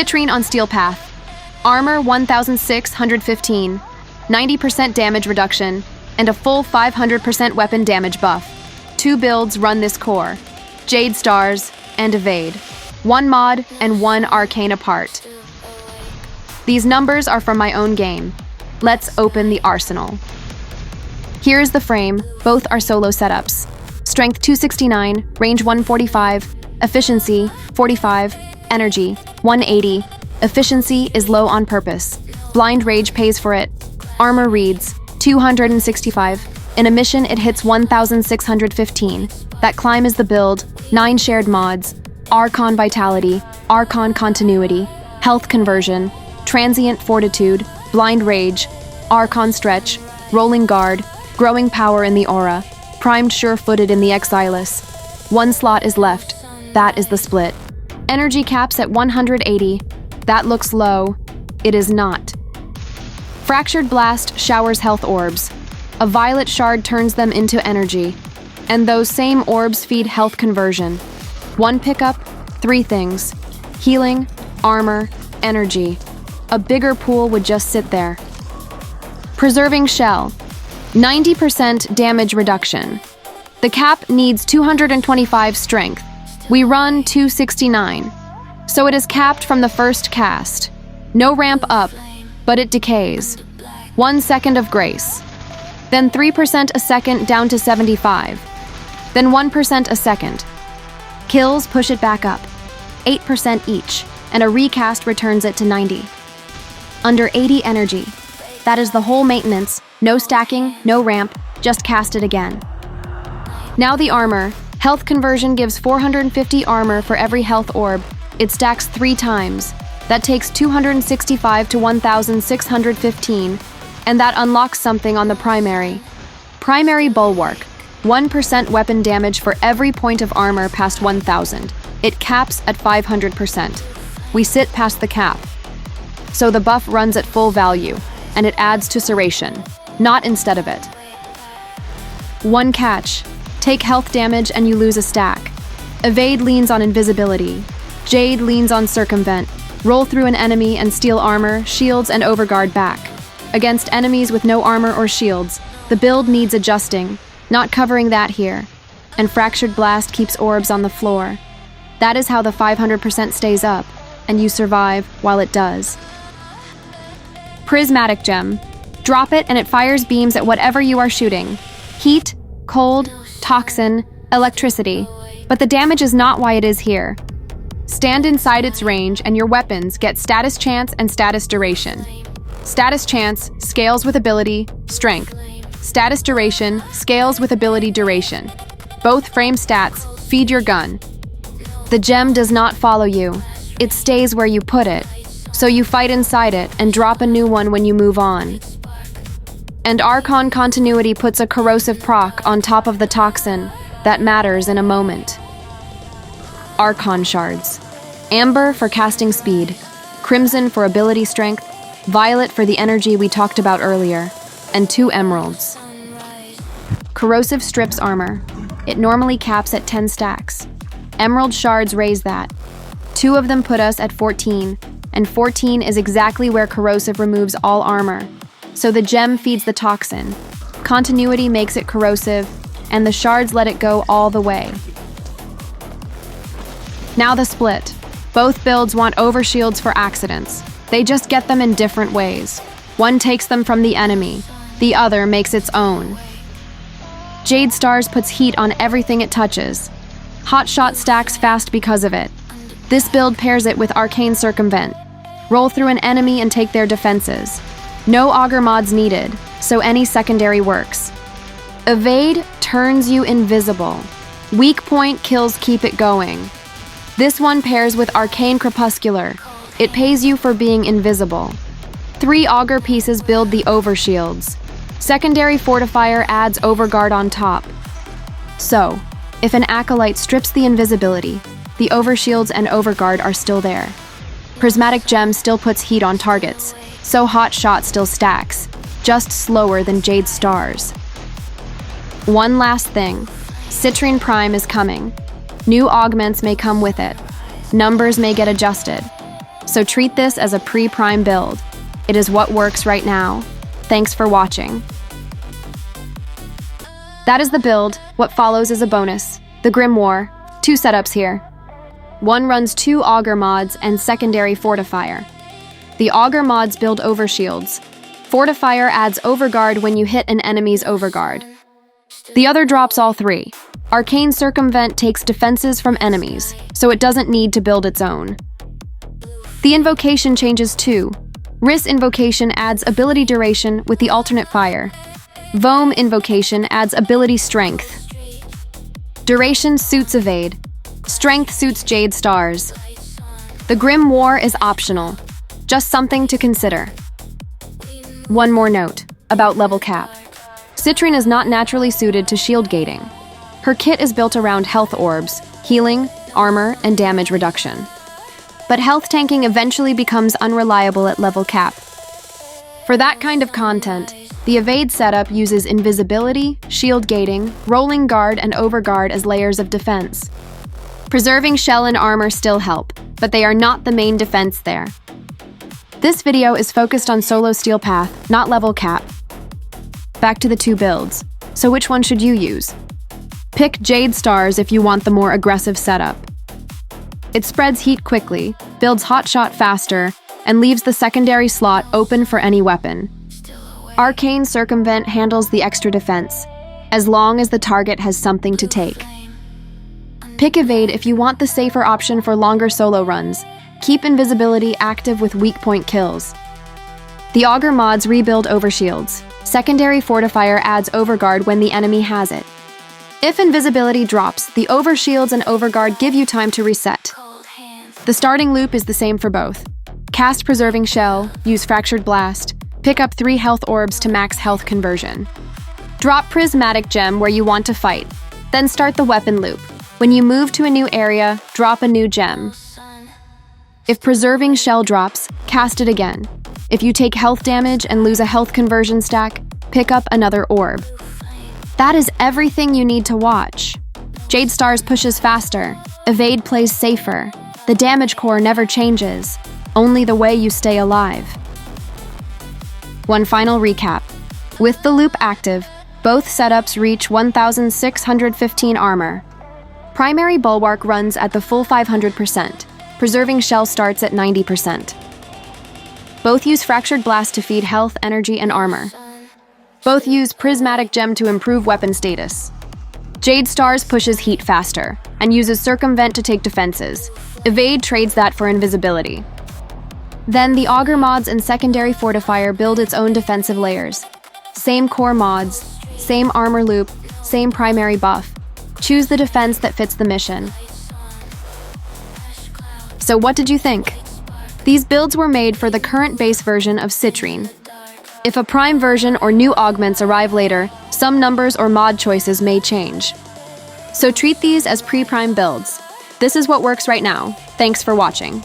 Citrine on Steel Path. Armor 1615, 90% damage reduction, and a full 500% weapon damage buff. 2 builds run this core: Jade Stars and Evade. 1 mod and 1 Arcane apart. These numbers are from my own game. Let's open the arsenal. Here is the frame. Both are solo setups. Strength 269, range 145, efficiency 45, energy 180. Efficiency is low on purpose. Blind Rage pays for it. Armor reads 265. In a mission, it hits 1615. That climb is the build. 9 shared mods: Archon Vitality, Archon Continuity, Health Conversion, Transient Fortitude, Blind Rage, Archon Stretch, Rolling Guard, Growing Power in the Aura, Primed Sure-Footed in the Exilus. 1 slot is left. That is the split. Energy caps at 180. That looks low. It is not. Fractured Blast showers health orbs. A violet shard turns them into energy. And those same orbs feed health conversion. 1 pickup, 3 things: healing, armor, energy. A bigger pool would just sit there. Preserving Shell. 90% damage reduction. The cap needs 225 strength. We run 269. So it is capped from the first cast. No ramp up, but it decays. 1 second of grace. Then 3% a second down to 75. Then 1% a second. Kills push it back up. 8% each, and a recast returns it to 90. Under 80 energy. That is the whole maintenance. No stacking, no ramp, just cast it again. Now the armor. Health conversion gives 450 armor for every health orb. It stacks 3 times. That takes 265 to 1615, and that unlocks something on the primary. Primary Bulwark. 1% weapon damage for every point of armor past 1000. It caps at 500%. We sit past the cap. So the buff runs at full value, and it adds to Serration, not instead of it. 1 catch. Take health damage and you lose a stack. Evade leans on Invisibility. Jade leans on Circumvent. Roll through an enemy and steal armor, shields, and Overguard back. Against enemies with no armor or shields, the build needs adjusting, not covering that here. And Fractured Blast keeps orbs on the floor. That is how the 500% stays up, and you survive while it does. Prismatic Gem. Drop it and it fires beams at whatever you are shooting. Heat, cold, toxin, electricity. But the damage is not why it is here. Stand inside its range and your weapons get status chance and status duration. Status chance scales with ability, strength. Status duration scales with ability duration. Both frame stats feed your gun. The gem does not follow you. It stays where you put it. So you fight inside it and drop a new one when you move on. And Archon Continuity puts a corrosive proc on top of the toxin that matters in a moment. Archon Shards. Amber for casting speed, Crimson for ability strength, Violet for the energy we talked about earlier, and 2 emeralds. Corrosive strips armor. It normally caps at 10 stacks. Emerald shards raise that. 2 of them put us at 14, and 14 is exactly where corrosive removes all armor. So the gem feeds the toxin. Continuity makes it corrosive, and the shards let it go all the way. Now the split. Both builds want overshields for accidents. They just get them in different ways. One takes them from the enemy. The other makes its own. Jade Stars puts heat on everything it touches. Hot Shot stacks fast because of it. This build pairs it with Arcane Circumvent. Roll through an enemy and take their defenses. No Augur mods needed, so any secondary works. Evade turns you invisible. Weak point kills keep it going. This one pairs with Arcane Crepuscular. It pays you for being invisible. 3 Augur pieces build the overshields. Secondary Fortifier adds Overguard on top. So, if an Acolyte strips the invisibility, the overshields and Overguard are still there. Prismatic Gem still puts heat on targets, so Hot Shot still stacks, just slower than Jade Stars. One last thing. Citrine Prime is coming. New augments may come with it. Numbers may get adjusted. So treat this as a pre-prime build. It is what works right now. Thanks for watching. That is the build. What follows is a bonus. The Grimoire. 2 setups here. One runs 2 Augur mods and secondary Fortifier. The Augur mods build overshields. Fortifier adds Overguard when you hit an enemy's Overguard. The other drops all 3. Arcane Circumvent takes defenses from enemies, so it doesn't need to build its own. The Invocation changes too. Riss Invocation adds ability duration with the alternate fire. Vome Invocation adds ability strength. Duration suits Evade. Strength suits Jade stars. The Grimoire is optional, just something to consider. One more note about level cap. Citrine is not naturally suited to shield gating. Her kit is built around health orbs, healing, armor, and damage reduction. But health tanking eventually becomes unreliable at level cap. For that kind of content, the Evade setup uses Invisibility, shield gating, rolling guard, and Overguard as layers of defense. Preserving shell and armor still help, but they are not the main defense there. This video is focused on solo steel path, not level cap. Back to the 2 builds. So which one should you use? Pick Jade stars if you want the more aggressive setup. It spreads heat quickly, builds Hot Shot faster, and leaves the secondary slot open for any weapon. Arcane Circumvent handles the extra defense, as long as the target has something to take. Pick Evade if you want the safer option for longer solo runs. Keep Invisibility active with weak point kills. The Augur mods rebuild overshields. Secondary Fortifier adds Overguard when the enemy has it. If Invisibility drops, the overshields and Overguard give you time to reset. The starting loop is the same for both. Cast Preserving Shell, use Fractured Blast, pick up 3 health orbs to max health conversion. Drop Prismatic Gem where you want to fight, then start the weapon loop. When you move to a new area, drop a new gem. If Preserving Shell drops, cast it again. If you take health damage and lose a health conversion stack, pick up another orb. That is everything you need to watch. Jade Stars pushes faster, Evade plays safer, the damage core never changes, only the way you stay alive. One final recap. With the loop active, both setups reach 1,615 armor. Primary Bulwark runs at the full 500%. Preserving Shell starts at 90%. Both use Fractured Blast to feed health, energy, and armor. Both use Prismatic Gem to improve weapon status. Jade Stars pushes heat faster, and uses Circumvent to take defenses. Evade trades that for Invisibility. Then the Augur mods and secondary Fortifier build its own defensive layers. Same core mods, same armor loop, same primary buff. Choose the defense that fits the mission. So what did you think? These builds were made for the current base version of Citrine. If a prime version or new augments arrive later, some numbers or mod choices may change. So treat these as pre-prime builds. This is what works right now. Thanks for watching.